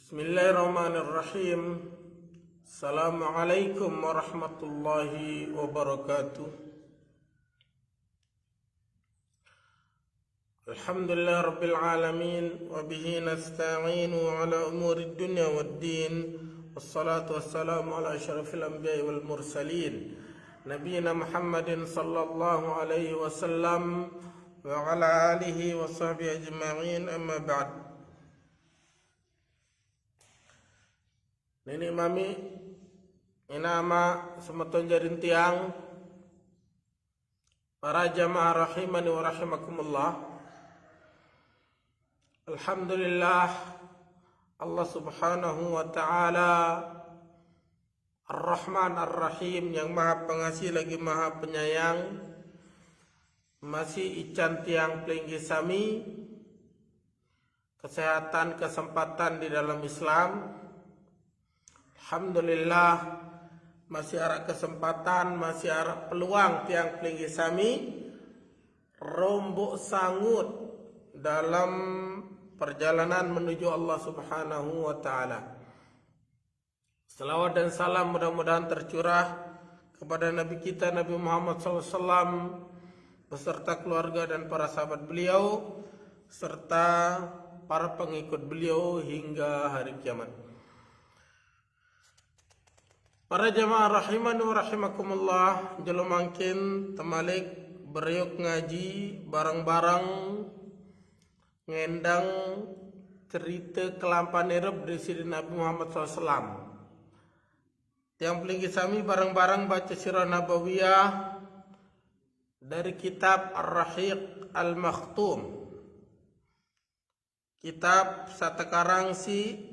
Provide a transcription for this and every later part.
Bismillahirrahmanirrahim. Assalamualaikum warahmatullahi wabarakatuh. Alhamdulillah rabbil alamin wa bihi nasta'inu ala umuri dunya waddin. Wassalatu wassalamu ala asyrafil anbiya'i wal mursalin nabiyina Muhammadin sallallahu alaihi wasallam wa ala alihi wa sahbihi ajma'in, amma ba'd. Nini mami inama semeton jarin tiang para jamaah rahimani wa rahimakumullah. Alhamdulillah, Allah subhanahu wa ta'ala Ar-Rahman Ar-Rahim, yang maha pengasih lagi maha penyayang, masih ican tiang pelinggi sami kesehatan kesempatan di dalam Islam. Alhamdulillah, masih ada kesempatan, masih ada peluang tiang pelinggi sami rombok sangut dalam perjalanan menuju Allah subhanahu wa ta'ala. Selawat dan salam mudah-mudahan tercurah kepada Nabi kita Nabi Muhammad SAW beserta keluarga dan para sahabat beliau serta para pengikut beliau hingga hari kiamat. Para jamaah rahimani wa rahimakumullah, jelomangkin temalik beriuk ngaji barang-barang ngendang cerita kelampan erep dari siri Nabi Muhammad SAW. Yang pelinggi sami barang-barang baca sirah nabawiyah dari kitab Ar-Rahiq Al-Makhtum, kitab satakarang si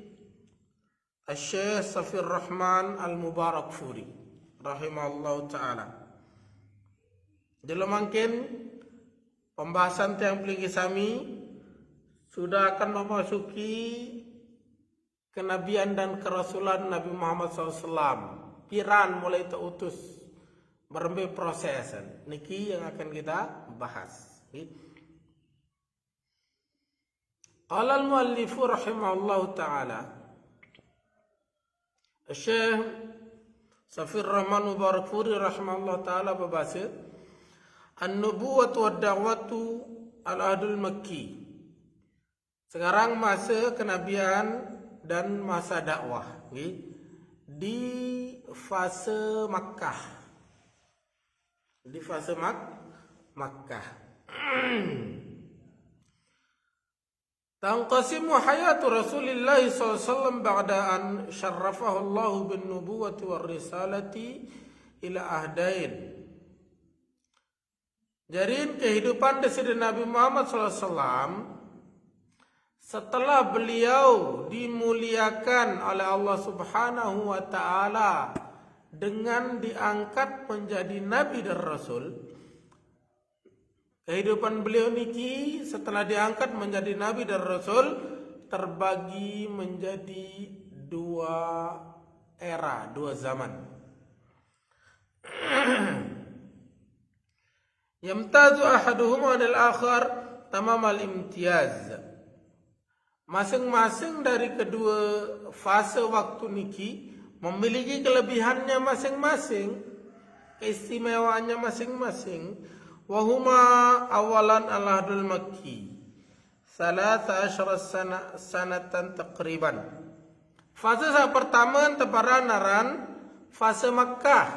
Syekh Safir Rahman Al-Mubarakfuri rahimahullah ta'ala. Jelomangkin pembahasan tiang pelinggi sami sudah akan memasuki kenabian dan kerasulan Nabi Muhammad SAW. Piran mulai terutus berembe prosesan niki yang akan kita bahas. Qala al-muallifu rahimahullah ta'ala, Syekh Safir Rahman Mubarakfuri rahimahullah ta'ala berbahasa, An-nubuwatu wa da'watu al-ahdul makki. Sekarang masa kenabian dan masa dakwah di fase Makkah. Di fase Makkah. Tanqasimu hayatu Rasulillah SAW ba'da an syarrafahu Allah bin nubuwati war risalati ila ahdain. Jadi kehidupan dari Nabi Muhammad SAW setelah beliau dimuliakan oleh Allah Subhanahu wa ta'ala dengan diangkat menjadi Nabi dan Rasul. Kehidupan beliau niki setelah diangkat menjadi Nabi dan Rasul terbagi menjadi dua era, dua zaman. Yamtazu ahaduhuma anil akhar tamamal imtiyaz. Masing-masing dari kedua fase waktu niki memiliki kelebihannya masing-masing, keistimewaannya masing-masing. Wahuma awalan al-ahdul makki 13 sanatan takriban. Fase pertama teparanan fase Makkah.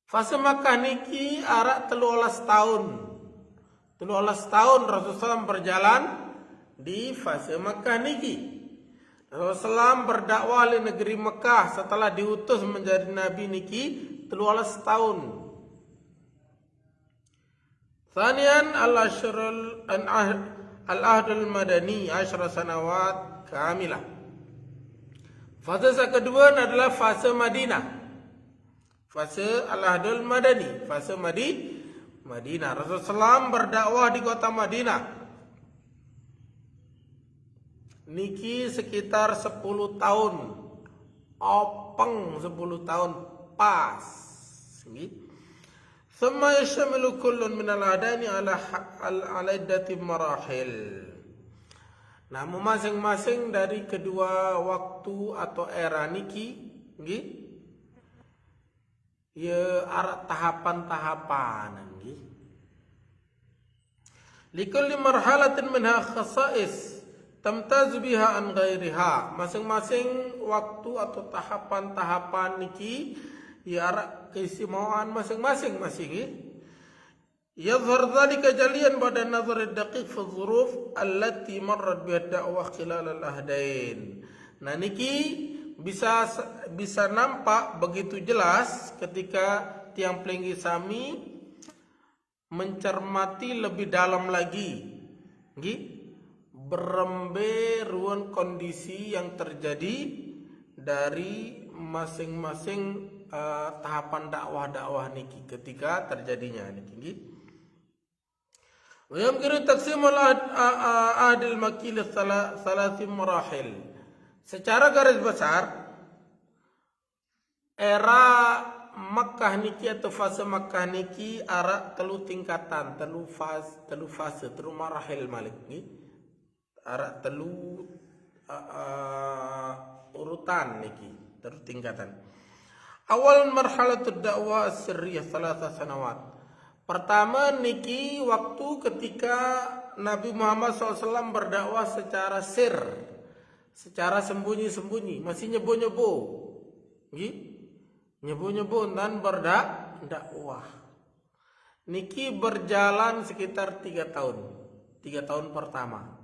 Fase Makkah niki arak 13 tahun. 13 tahun Rasulullah SAW berjalan di fase Makkah niki. Rasulullah SAW berdakwah di negeri Makkah setelah diutus menjadi Nabi niki 13 tahun. Thanian al-ahdul madani 10 sanawat kamilah. Fase kedua adalah fase Madinah. Fase al-ahdul madani, fase Madinah. Rasulullah SAW berdakwah di kota Madinah niki sekitar 10 tahun. Openg 10 tahun pas. ثم يشمل كل من الأدان على عدة مراحل. Nah, masing-masing dari kedua waktu atau era niki nggih ya arah tahapan-tahapan nggih. Likulli marhalatin minha khasais tamtazu biha an ghairiha. Masing-masing waktu atau tahapan-tahapan niki ya arah keistimewaan masing-masing nggih. يظهر ذلك جليا بعد النظر الدقيق في الظروف التي مرت بها الدعوة خلال العهدين. Nah niki bisa nampak begitu jelas ketika tiang Plenggi Sami mencermati lebih dalam lagi, berembe ruang kondisi yang terjadi dari masing-masing tahapan dakwah niki ketika terjadinya niki. ويمكن تقسيم العهد المكي لثلاث مراحل. Secara garis besar era Makkah niki atau fase Makkah niki ara telu tingkatan, telu fase, telu marahil malik niki. Ara telu urutan niki, telu tingkatan. Awal marhalatud dakwah as-sirriyah 3 sanawat. Pertama niki waktu ketika Nabi Muhammad SAW berdakwah secara sir, secara sembunyi-sembunyi, masih nyebo-nyebo, nyebo-nyebo dan berdakwah. Niki berjalan sekitar 3 tahun, 3 tahun pertama.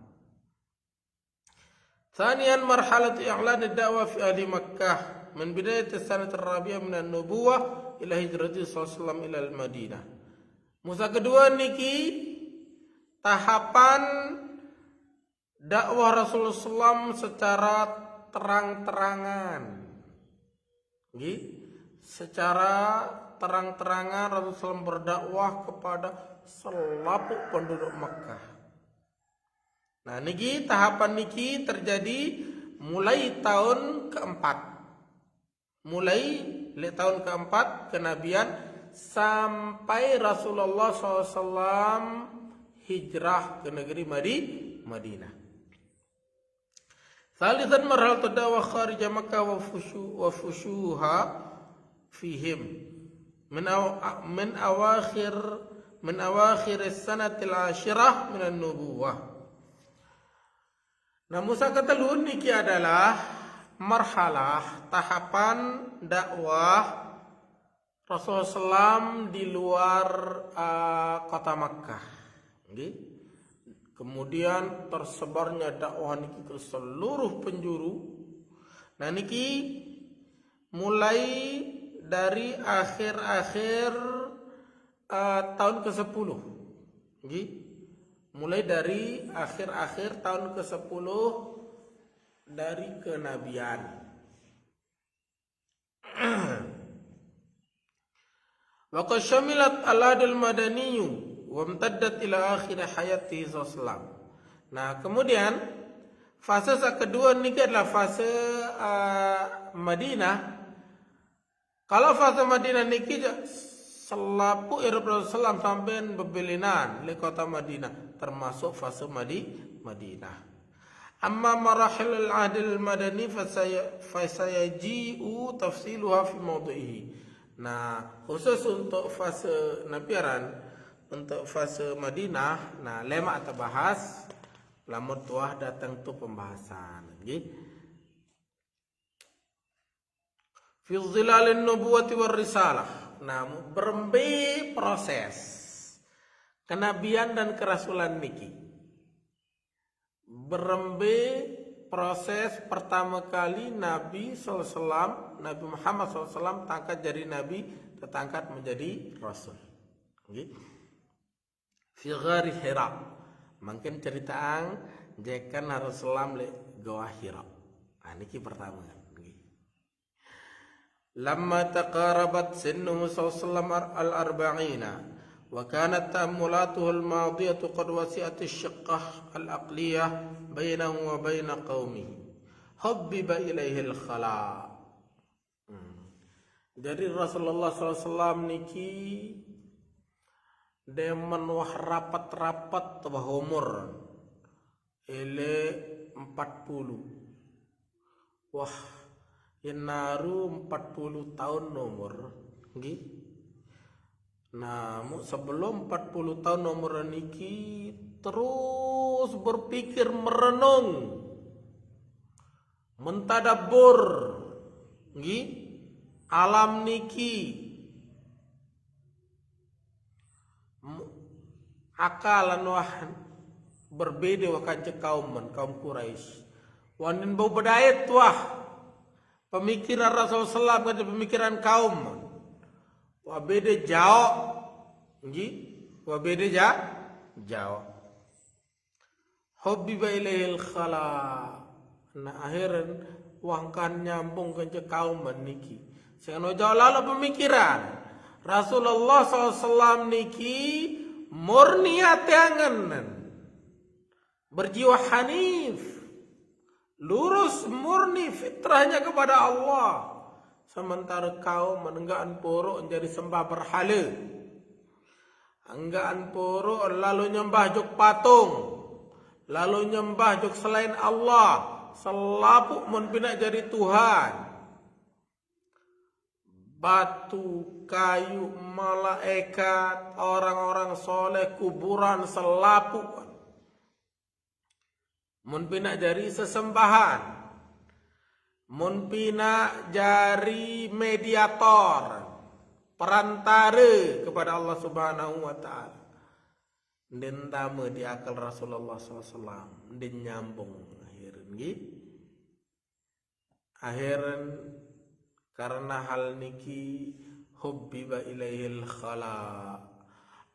Thaniyan marhalat i'lan ad-da'wah fi ahli Makkah min bidayat as-sanah ar-rabi'ah min an-nubuwah ila hijrati sallallahu ila al-Madinah. Musa kedua niki tahapan dakwah Rasulullah SAW secara terang-terangan. Secara terang-terangan Rasulullah SAW berdakwah kepada selaput penduduk Makkah. Nah niki tahapan niki terjadi mulai tahun keempat. Mulai tahun keempat kenabian sampai Rasulullah SAW hijrah ke negeri Madinah. Thalithan marhalatud dakwah kharij Makkah wa fushuha fihim min awakhir as-sanatil 'ashirah min an-nubuwah. Nah, Musa keteluhun niki adalah marhalah tahapan dakwah Rasulullah SAW di luar kota Makkah. Kemudian tersebarnya dakwah niki ke seluruh penjuru. Nah niki mulai dari akhir-akhir tahun ke-10. Mulai dari akhir-akhir tahun ke-10 dari kenabian. Wa qad syamilat al-adl madaniyu wa imtaddat ila akhir hayatihi sallallahu. Nah, kemudian fase kedua ini adalah fase Madinah. Kalau fase Madinah niki selapu Rasulullah sampai bebelinan di kota Madinah, termasuk fase Madinah. Amma marahil al-adl al-madani fasayaji'u tafsiluha fi mawdu'ihi. Nah, khusus untuk fase nabiaran, untuk fase Madinah, nah lemak terbahas, lamun tuah datang tu pembahasan. Fi zilalin nubuwati war risalah. Nah, berembe proses kenabian dan kerasulan niki. Berembe proses pertama kali Nabi SAW, Nabi Muhammad SAW tangkat jadi Nabi, tertangkat menjadi Rasul. Fi ghari Hira. Mungkin ceritaan jekan Rasulullah le Gawah Hira. Nah, niki pertama. Lamma taqarabat sinnuhu sallallahu al-arba'ina وكانت تأملاته الماضية قد وسعت الشقة العقلية بينه وبين قومه حبب إليه الخلاء. Jadi Rasulullah SAW niki demen wah rapat-rapat bah umur ele 40. Wah, yang naru 40 tahun nomor nggih. Nah, sebelum 40 tahun nomor niki terus berpikir, merenung, mentadabbur nggih alam niki, akalan wah berbeda wakan kaum Quraisy. Wanin bau bedayat wah pemikiran Rasulullah SAW pemikiran kaum. Wah beda jauh, nggih, wah beda jauh. Hubbiba ilaihil khala. Nah akhiran wangkan nyambung ke kaum niki. Sing jauh lalu pemikiran Rasulullah SAW niki murni ateangan, berjiwa hanif, lurus murni fitrahnya kepada Allah. Sementara kaum menenggakan porok menjadi sembah berhala, enggaan porok lalu nyembah juk patung, lalu nyembah juk selain Allah, selapuk mun pina jadi Tuhan. Batu, kayu, malaikat, orang-orang soleh, kuburan, selapuk mun pina jadi sesembahan, mun pina jadi mediator, perantara kepada Allah Subhanahu wa taala. Den tame di akal Rasulullah SAW, den nyambung akhiran nggih. Akhiran karena hal niki hubbiba ilaihil khala.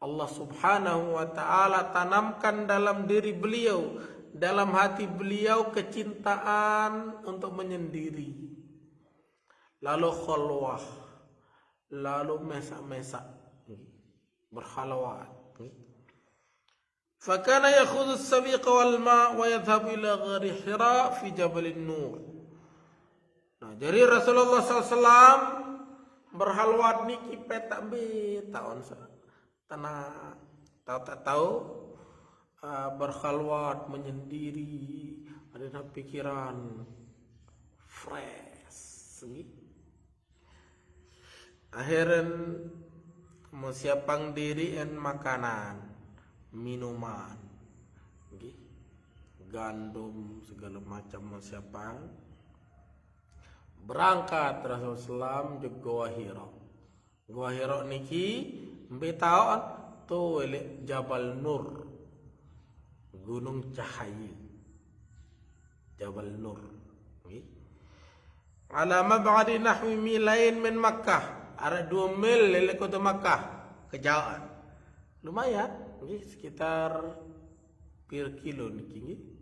Allah Subhanahu wa taala tanamkan dalam diri beliau, dalam hati beliau kecintaan untuk menyendiri, lalu khalwah, lalu mesak-mesak, berkhalwat. Fakana yakhudhu as-sabiqa wal ma' wa yadhhabu ila ghari Hira fi Jabal Nur. Nah, jadi Rasulullah SAW berhalwat niki petak be tahun tanah tahu berkhalwat menyendiri, ada pikiran fresh. Akhiran siapang diri en makanan, minuman, gandum segala macam siapang. Berangkat Rasulullah SAW ke Gua Hira. Gua Hira niki mbetaon tu Jabal Nur, Gunung Cahaya, Jabal Nur. Ala mab'adi nahwi milain min Makkah, ada 2 mil dari kota Makkah kejauhan. Lumayan, sekitar per kilo niki.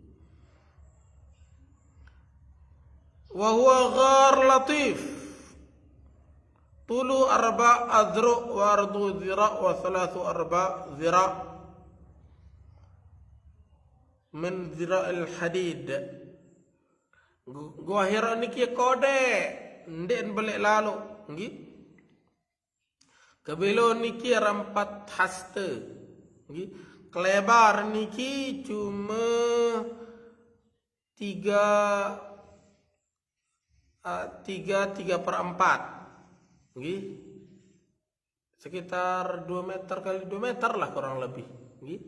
Wa huwa ghar latif, tulu 4 adru' wa ardu zira' wa 3 zira' min zira'il hadid. Gua Hira niki kode ndek balik lalu nggih. Kebelo niki 4 haste nggih. Kelebar niki cuma 3/4 nggih. Sekitar 2 meter kali 2 meter lah kurang lebih nggih.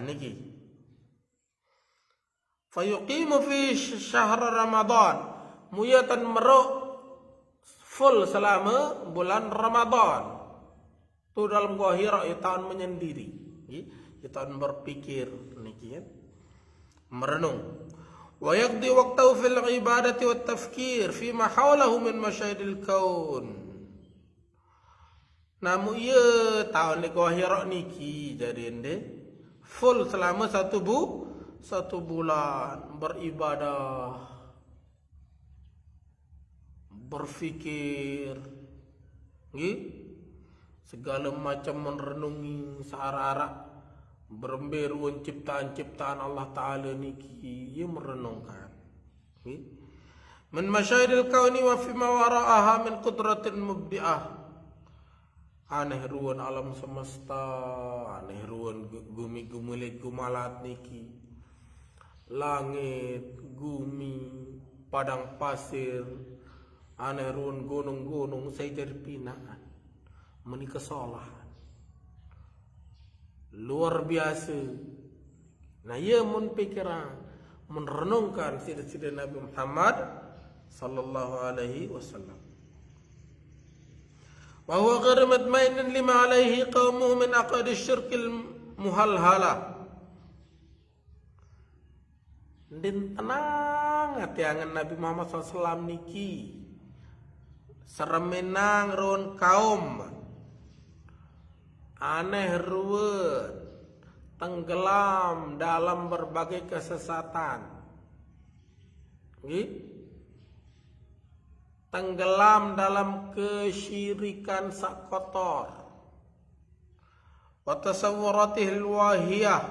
Niki fayuqimu fi syahr Ramadan, muyatan meruk full selama bulan Ramadan. Tu dalam Gua Hira tahun menyendiri, tahun berpikir niki kan, merenung. Wa yaqdi waqtahu fil ibadati wat tafkir fi ma hawlahu min masyaidil kaun. Namun ia tahun Gua Hira niki jadi ende full selama 1 bulan beribadah, berfikir, segala macam merenungi searah-arah, beremberuan ciptaan-ciptaan Allah Ta'ala niki, ia merenungkan. Min masyaidil kauni wa fi ma wara'aha min qudratin mubdi'ah. Aneh ruan alam semesta, aneh ruan gumi-gumilit gumalat niki. langit, bumi, padang pasir, anerun gunung-gunung saya jadi pinaan menikah kesalahan luar biasa. Nah ia mun pikiran merenungkan sida-sida Nabi Muhammad sallallahu alaihi wasallam. Wa huwa ghairu mutmainin lima alaihi qaumuhu min aqdi syirkil muhalhala. Den tenang hati angan Nabi Muhammad SAW niki seremenang ron kaum aneh ruwet tenggelam dalam berbagai kesesatan, tenggelam dalam kesyirikan sak kotor, wa tasawwuratihil wahiyah,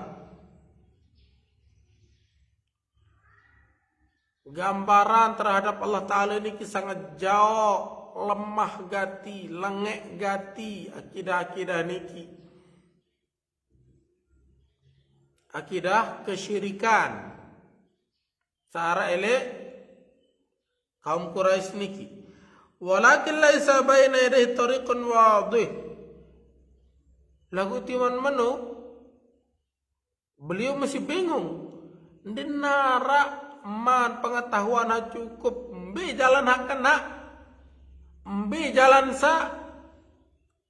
gambaran terhadap Allah Ta'ala ini sangat jauh, lemah gati, lengek gati akidah-akidah niki. Akidah kesyirikan secara elek kaum Quraisy niki. Walakin laisa baina yadayhi tariqun wadih. Lagu timan menu beliau masih bingung. Dinara man pengetahuan cukup mbi jalan hak kena mbi jalan sa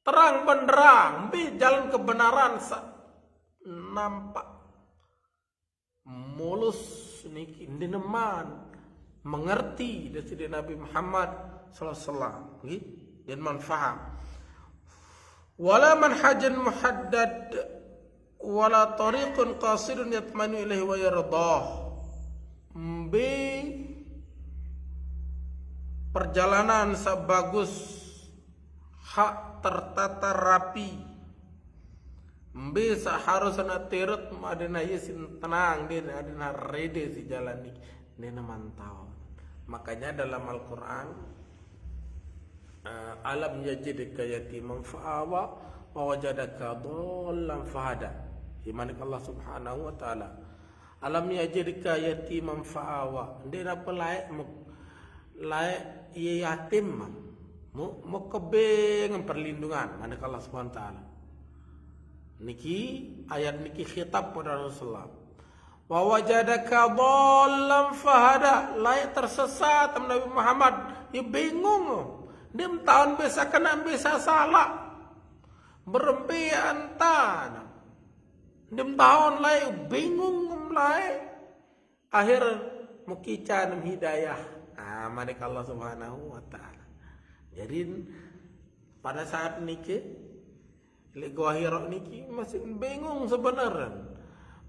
terang benderang mbi jalan kebenaran sa nampak mulus niki dineman mengerti dari Nabi Muhammad sallallahu alaihi wasallam dan manfaat wala manhajan muhaddad wala tariqun qasidun yatmanu ilaihi wa yardah. B perjalanan sebagus hak tertata rapi. B seharusnya tirut adina yesin tenang dia adina rede si jalan ni dia mantau. Makanya dalam Al-Quran alam yajidka yatiman fa'awa wa wajadaka dhallan fahada. Iman Allah Subhanahu wa taala. Alam yajidka yatiman fa'awa. Dia apa layak yatim mau kebeng perlindungan manik Allah Subhanahu wa taala. Niki ayat niki khitab pada Rasulullah. Wa wajadaka dhallan fahada, layak tersesat Nabi Muhammad. Dia bingung. Dia tahun bisa kena bisa salah. Berempi antan. Dia tahun layak bingung layak. Akhir mukican hidayah. Manik Allah Subhanahu wa taala. Jadi pada saat niki lego akhirah niki masih bingung sebenarnya.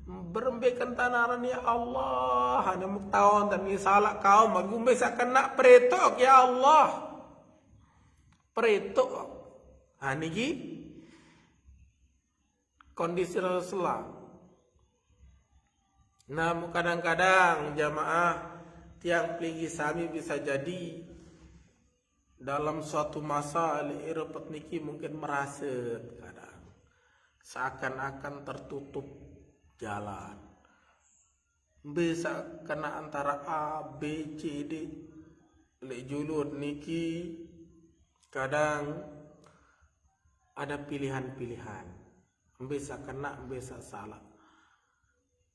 Berembekan tanaran ya Allah, hanya muktawan dan salah kaum aku bisa kena pretok ya Allah. Pretok. Niki kondisi Rasulullah. Namun kadang-kadang jamaah tiang pelinggi sami bisa jadi dalam suatu masa Eropa niki mungkin merasa kadang seakan-akan tertutup jalan. Bisa kena antara A, B, C, D. Lek julur niki kadang ada pilihan-pilihan. Bisa kena, bisa salah.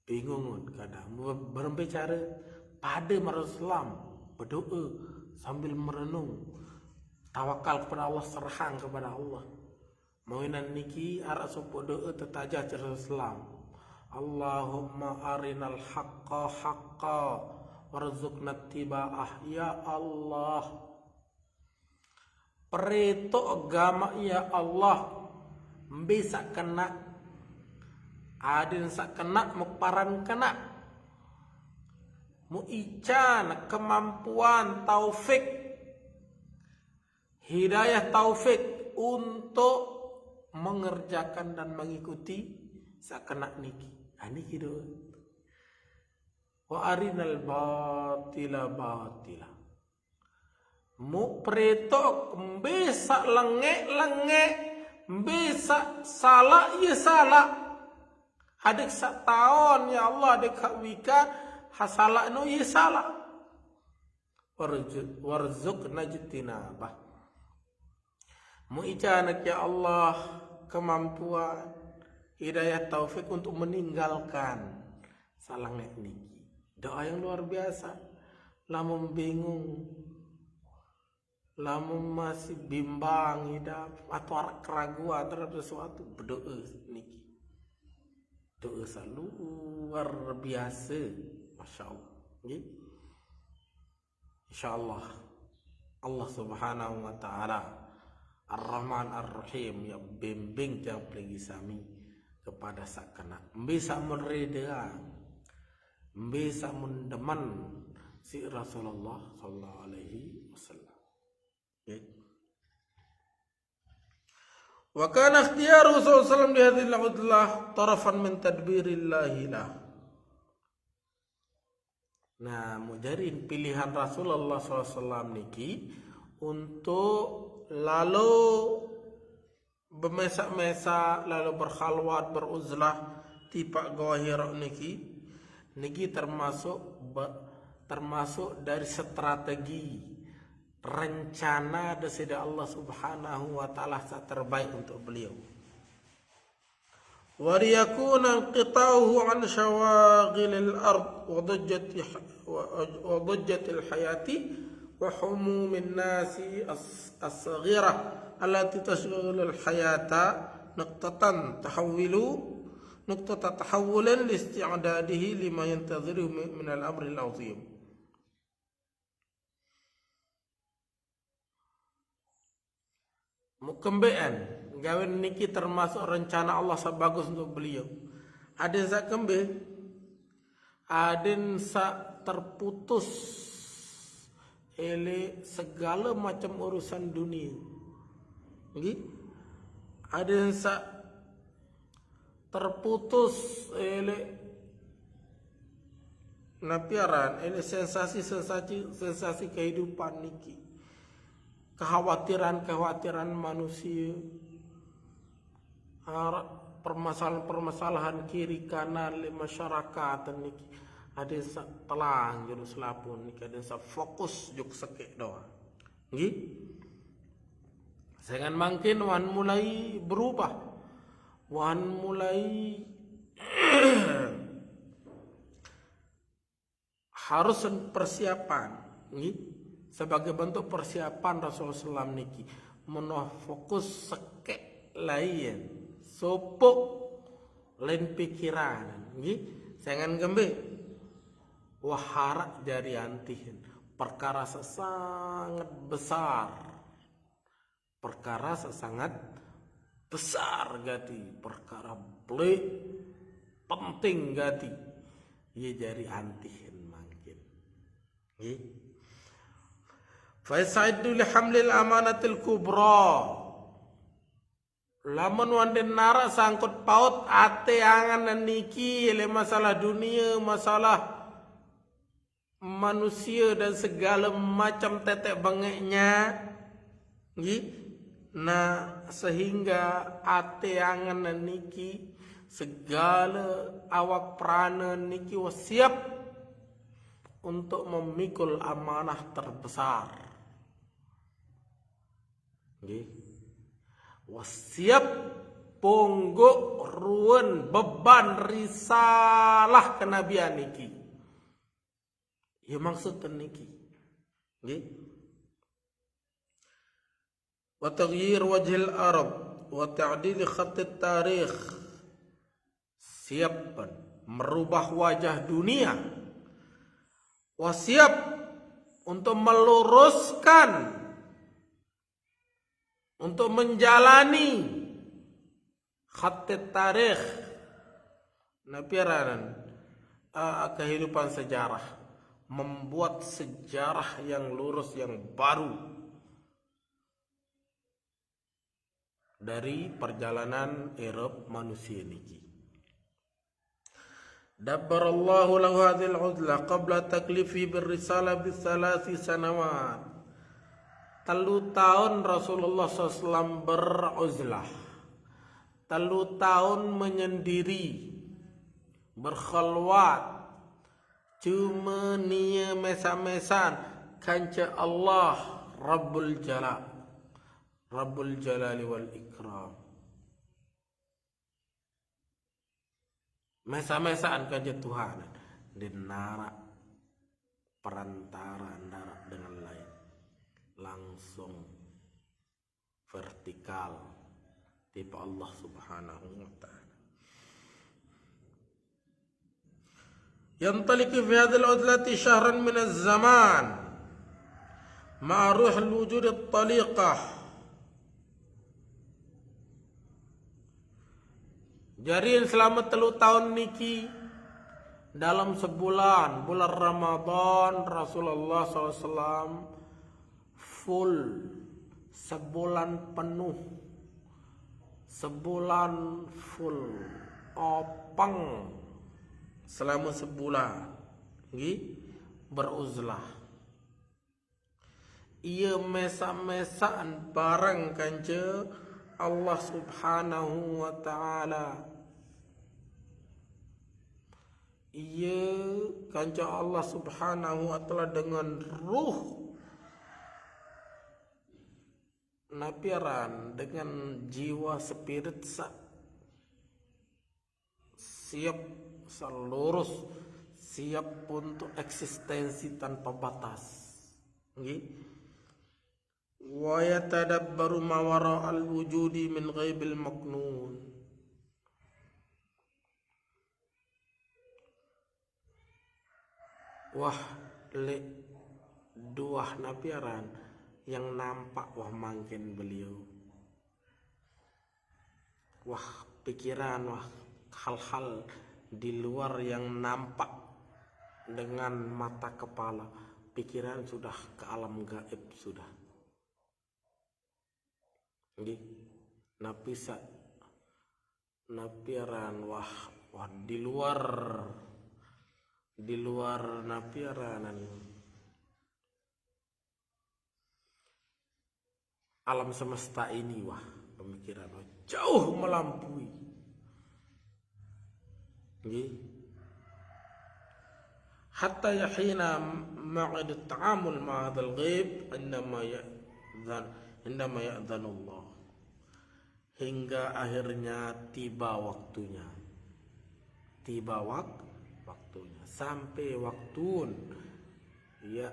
Bingung kadang. Berbicara pada Rasulullah berdoa sambil merenung. Tawakal kepada Allah, serahang kepada Allah. Mauinan niki arak sopo doa tetajah Rasulullah. Allahumma arinal haqqa haqqa warzuqna tiba'ah ya Allah. Perito agama ya Allah. Bisa kena adin sak kena meparan kena muican kemampuan taufik hidayah taufik untuk mengerjakan dan mengikuti sak kena niki. Niki doa. Wa arinal batila batila. Mu pretok bisa lengek bisa salah ya salah. Adik sak tahun ya Allah adik wika hasala no ye salah. Warzuqna jitinabah. Mu'ijanak ya Allah kemampuan hidayah taufik untuk meninggalkan salah niki. Doa yang luar biasa. Lamun bingung, lamun masih bimbang hidup atau keraguan terhadap sesuatu, berdoa niki. Doa luar biasa, masya Allah. Insyaallah Allah Subhanahu wa taala Ar-Rahman Ar-Rahim yang bimbing tiang peligi sami kepada sakana bisa mereda, bisa mendeman si Rasulullah sallallahu alaihi wasallam. Wa kana ikhtiyaru sallallahu alaihi wasallam di hadhihi al-udlah tarafan min tadbirillahi lah. Nah, mujarin pilihan Rasulullah SAW niki untuk lalu bermesak-mesak, lalu berkhalwat, beruzlah tipak gawahirok niki termasuk dari strategi rencana dari Allah Subhanahu wa taala terbaik untuk beliau. وليكون انقطاعه عن شواغل الأرض وضجة الحياة وحموم الناس الصغيرة التي تشغل الحياة نقطة تحول لاستعداده لما ينتظره من الأمر العظيم. Mukembean gawen niki termasuk rencana Allah sebagus untuk beliau. Ada yang kembe, ada yang terputus oleh segala macam urusan dunia. Ada yang terputus oleh napiaran, oleh sensasi kehidupan niki. Kekhawatiran manusia, permasalahan kiri kanan di masyarakat niki ada telang juru selapun niki ada fokus juk sekek doa. Jangan makin wan mulai berubah, wan mulai harus persiapan, sebagai bentuk persiapan Rasulullah SAW niki menoh fokus sekek lain sopok lain pikiran jangan gembe wahara dari antihin perkara sangat besar gati perkara penting gati ye dari antihin mungkin Faisaidu li hamlil amanatil kubra. Lamun wanden nara sangkut paut ate angan niki le masalah dunia, masalah manusia dan segala macam tetek bengeknya. Nah, sehingga ate angan niki segala awak prana niki wasiap untuk memikul amanah terbesar. Wasiap ponggok ruwen beban risalah kenabian niki. Ya maksud niki. Wa taghyir wajhil arab wa ta'dil khatt tarikh. Siap merubah wajah dunia. Wasiap untuk meluruskan, untuk menjalani khatt tarikh napiaran kehidupan sejarah, membuat sejarah yang lurus yang baru dari perjalanan Eropa manusia niki. Dabbarallahu lahu hadhil uzlah qabla taklifi birrisalah bisalasi sanawat. 3 tahun Rasulullah SAW beruzlah, 3 tahun menyendiri, berkhalwat, cuma nia mesa-mesan kanca Allah Rabbul Jalali wal Ikram. Mesa-mesaan kanca Tuhan di nara perantara antara dengan lain langsung vertikal tipe Allah Subhanahu wa taala. ينطلق في هذه العزلة شهرا من الزمان مع روح الوجود الطليقة. Jadi selama 3 tahun niki dalam sebulan, bulan Ramadan, Rasulullah SAW full sebulan penuh, sebulan full opang selama sebulan beruzlah. Ia mesa-mesaan bareng kanca Allah Subhanahu wa taala. Ia kanca Allah Subhanahu wa taala dengan ruh napiaran, dengan jiwa spirit siap seluruh, siap untuk eksistensi tanpa batas. Wa yatadabbaru ma wara'al wujudi min ghaibil maknun. Wah, dua napiaran yang nampak wah mangkin beliau. Wah, pikiran, wah hal-hal di luar yang nampak dengan mata kepala, pikiran sudah ke alam gaib sudah. Napiaran wah di luar napiaranan alam semesta ini, wah pemikiran jauh melampaui. Hatta yahina ma'ad at-ta'amul ma hadzal ghaib indama ya'dzanu Allah, hingga akhirnya tiba waktunya, sampai waktu ya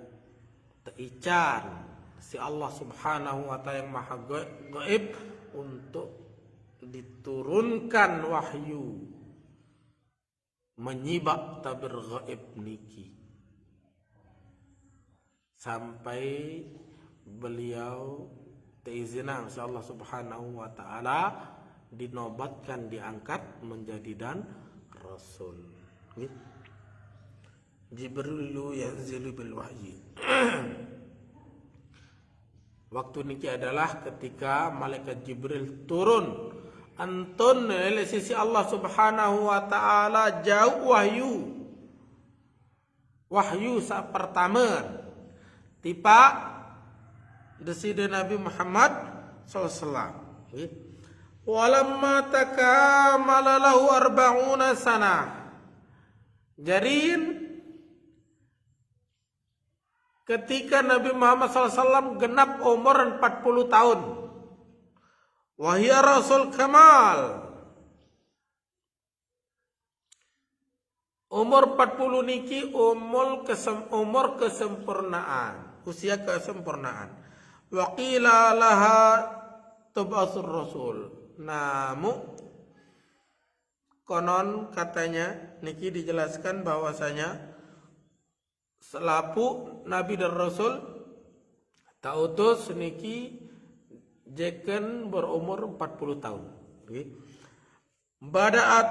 teican si Allah Subhanahu wa taala yang maha gaib untuk diturunkan wahyu menyibak tabir gaib niki, sampai beliau teizinan si Allah Subhanahu wa taala dinobatkan, diangkat menjadi dan rasul. Jibrilu yanzilu bil wahyi. Waktu niki adalah ketika malaikat Jibril turun antun dari sisi Allah Subhanahu wa taala jauh wahyu saat pertama tiba deside Nabi Muhammad SAW. Walamma takamala lahu 40 sana. Jadi ketika Nabi Muhammad SAW genap umur 40 tahun, wahia Rasul Kamal, umur 40 niki umur kesempurnaan, usia kesempurnaan. Waqila laha tub'atsur rasul. Namun konon katanya niki dijelaskan bahwasanya selapu Nabi dan Rasul tautus niki jeken berumur 40 tahun. Bada'at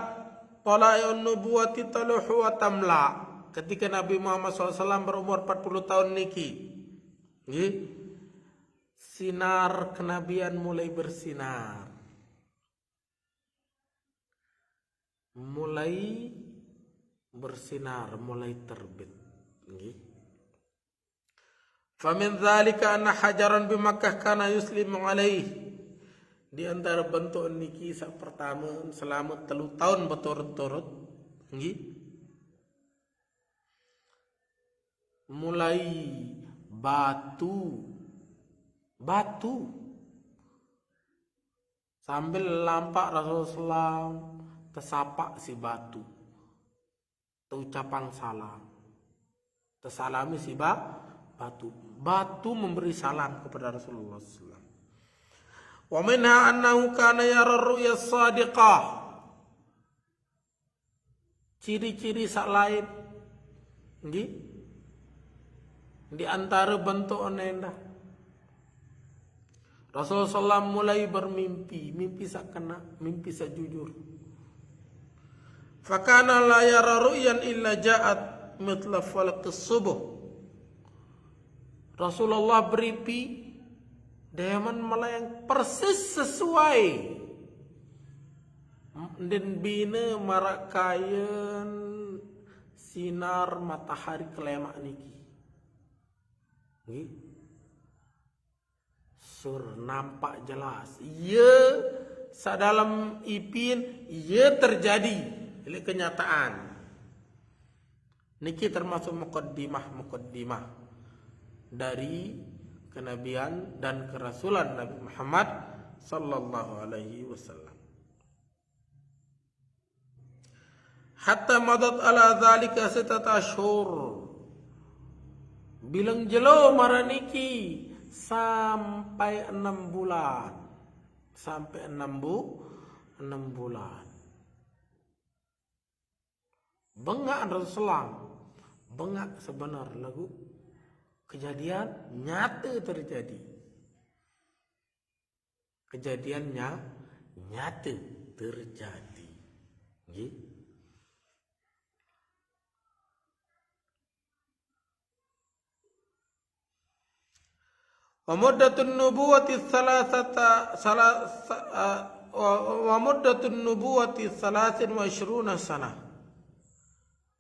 tala'un nubuwati taluhu wa tamla. Ketika Nabi Muhammad SAW berumur 40 tahun niki, sinar kenabian mulai bersinar, mulai terbit. Famin dzalika anna hajaran bi Makkah kana yuslimu alaih. Di antara bentuk niki sak pertama selama 3 tahun berturut-turut mulai batu sambil lampak Rasulullah tersapak si batu, terucapan salam, tersalami si batu memberi salam kepada Rasulullah SAW. Wa minha annahu kana yara ru'ya sadiqah. Ciri-ciri sak lain di antara bentuk onenda Rasulullah SAW mulai bermimpi, mimpi sak kena, mimpi sak jujur. Fakana la yara ru'yan illa ja'at mithla falaqis subuh. Rasulullah beripi dayaman melayang persis sesuai dan bina marakayan sinar matahari kelemak niki. Sur nampak jelas. Ia sadalam ipin ia terjadi oleh kenyataan. Niki termasuk muqaddimah dari kenabian dan kerasulan Nabi Muhammad sallallahu alaihi wasallam. Hatta madat ala dzalika sitata ashhur. Bilang jelo maraniki sampai 6 bulan. Sampai 6 bulan. Bengak Rasulullah. Bengak sebenar lagu. Kejadian nyata terjadi. Kejadiannya nyata terjadi. Gitu. Wa muddatun nubuwati thalathin wa ishruna sanah.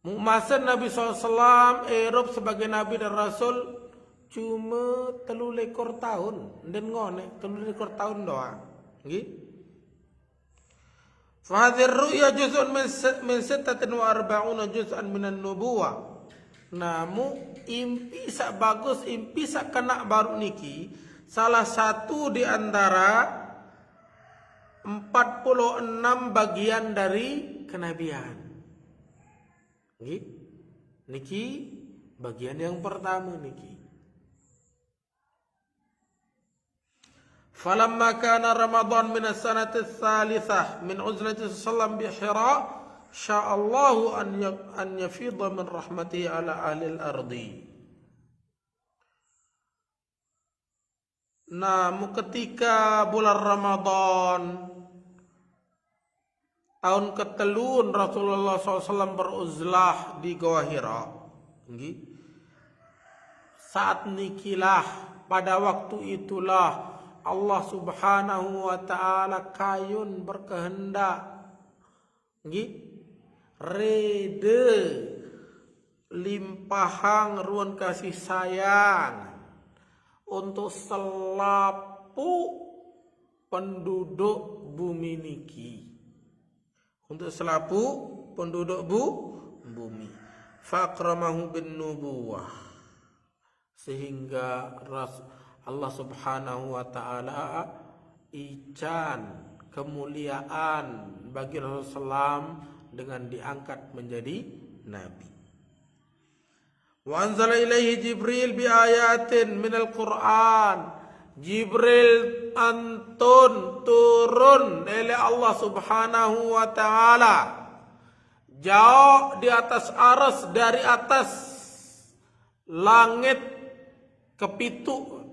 Masa Nabi SAW Eropa sebagai Nabi dan Rasul cuma 3 tahun dan ngone 3 tahun doang. Nggih. Fa hadhihi ar-ru'ya juz'un min 46 juz'an min an-nubuwah. Namu impi sak bagus, impi sak kena baru niki salah satu di antara 46 bagian dari kenabian. Niki bagian yang pertama niki. Falamma kana Ramadan min as-sanati ats-tsalitsah min uzlati sallam bi Hira sya'allahu an yafidha min rahmatihi ala ahli al-ardi. Namun ketika bulan Ramadan tahun ketelun Rasulullah SAW beruzlah di Gua Hira. Saat nikilah pada waktu itulah Allah Subhanahu wa taala kayun berkehendak rede limpahang ruan kasih sayang untuk selapu penduduk bumi niki, untuk selapu penduduk bumi. Fakramahu bin nubuwah, sehingga Allah Subhanahu wa taala ican kemuliaan bagi Rasulullah dengan diangkat menjadi nabi. Wa anzala ilaihi Jibril bi ayatin minal Qur'an. Jibril antun turun oleh Allah Subhanahu wa taala jauh di atas aras, dari atas langit kepitu,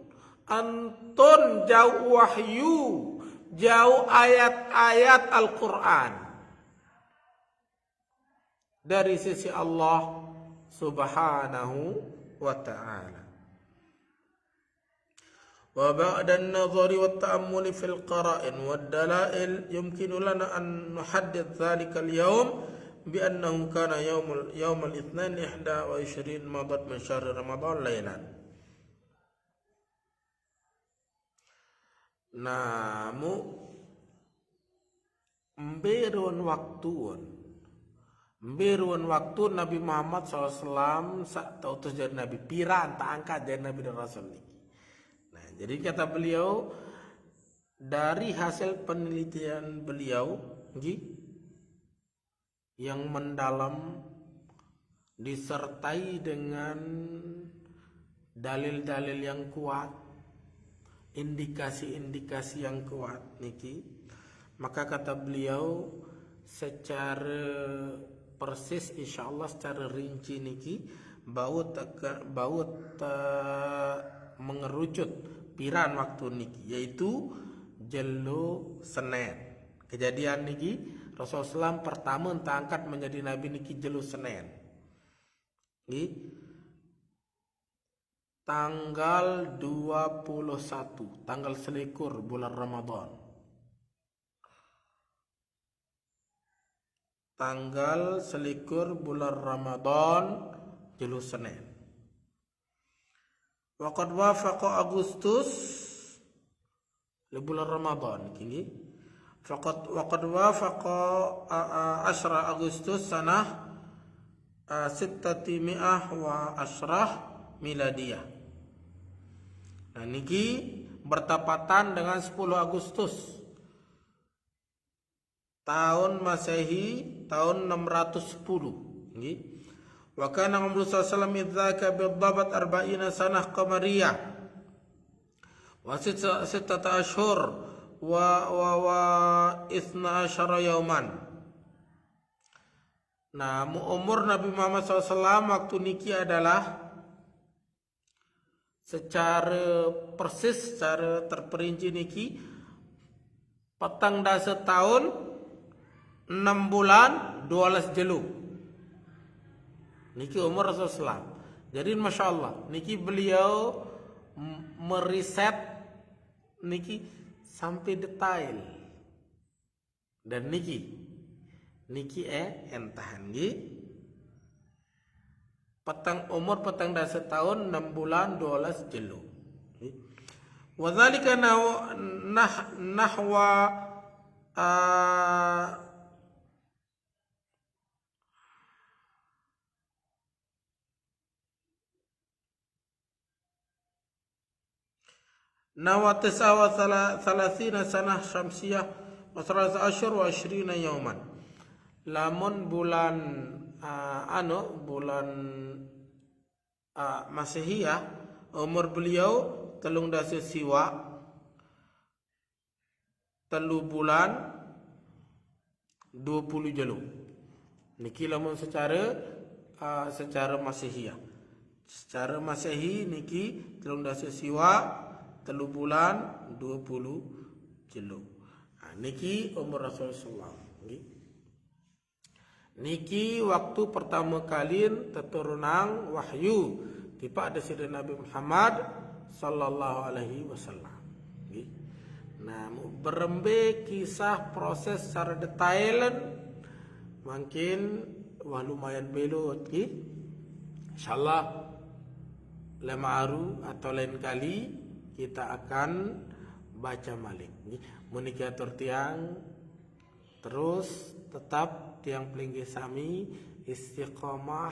antun jauh wahyu, jauh ayat-ayat Al-Quran dari sisi Allah Subhanahu wa ta'ala. Wa ba'da an-nazari wa at-ta'ammuli fil qara'in wa ad-dalail yumkinu lana an nuhaddith dhalika al-yawm bi annahu kana yawm al-ithnain 21 madat min syahr Ramadan laylan. Namu mberon waktuon Beruan waktu Nabi Muhammad SAW sak tautus jadi Nabi piran tak angkat jadi Nabi dan Rasul niki. Nah, jadi kata beliau dari hasil penelitian beliau yang mendalam disertai dengan dalil-dalil yang kuat, indikasi-indikasi yang kuat niki, maka kata beliau secara persis insyaallah secara rinci niki baut mengerucut piran waktu niki, yaitu jelo Senin. Kejadian niki Rasulullah SAW pertama terangkat menjadi nabi niki jelo Senin. Tanggal 21, tanggal selikur bulan Ramadan. Tanggal selikur bulan Ramadan jelu Senin. Waqad wafaqa Agustus bulan Ramadan kini. Waqad wafaqa 10 Agustus sanah 610 miladiyah. Nah niki bertepatan dengan 10 Agustus tahun Masehi tahun 610 nggih. Wa kana umru sallallahu idzaka bidhabat 40 sanah qamariyah wa 6 ashhur wa 12 yauman. Nah, umur Nabi Muhammad SAW waktu niki adalah secara persis, secara terperinci niki petang dasa tahun 6 bulan 12 jelu. Niki umur Rasulullah. Jadi Masya Allah, niki beliau meriset niki sampai detail. Dan niki entahan nggih. Umur petang dasa tahun 6 bulan 12 jelu. Wa dzalika nahwa Nawa 39 sanah syamsiyah wa 13 ashhur wa 20 yauman. Lamun bulan bulan Masehiyah umur beliau telung dasa siwa 3 bulan 20 jelu. Niki lamun secara Masehiyah. Secara Masehi niki telung dasa siwa 3 bulan 20 jelu. Nah, niki umur Rasulullah SAW. Niki waktu pertama kali terturunang wahyu kepada Sayyidina Nabi Muhammad sallallahu alaihi wasallam. Nah, berembe kisah proses secara detail mungkin lumayan belot insyaallah lemaru atau lain kali kita akan baca malik. Munikatur tiang terus tetap tiang pelinggi sami istiqomah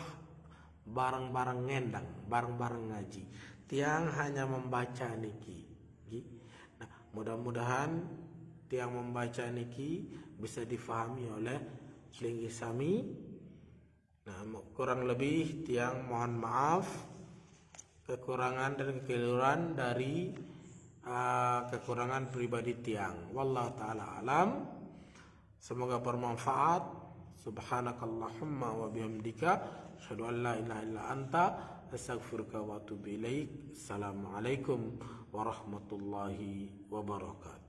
bareng-bareng ngendang, bareng-bareng ngaji. Tiang hanya membaca niki. Nah, mudah-mudahan tiang membaca niki bisa difahami oleh pelinggi sami. Nah, kurang lebih tiang mohon maaf kekurangan dan kekeliruan dari kekurangan pribadi tiang. Wallahu taala alam. Semoga bermanfaat. Subhanakallahumma wa bihamdika asyhadu an la ilaha illa anta astaghfiruka wa atubu ilaik. Assalamualaikum warahmatullahi wabarakatuh.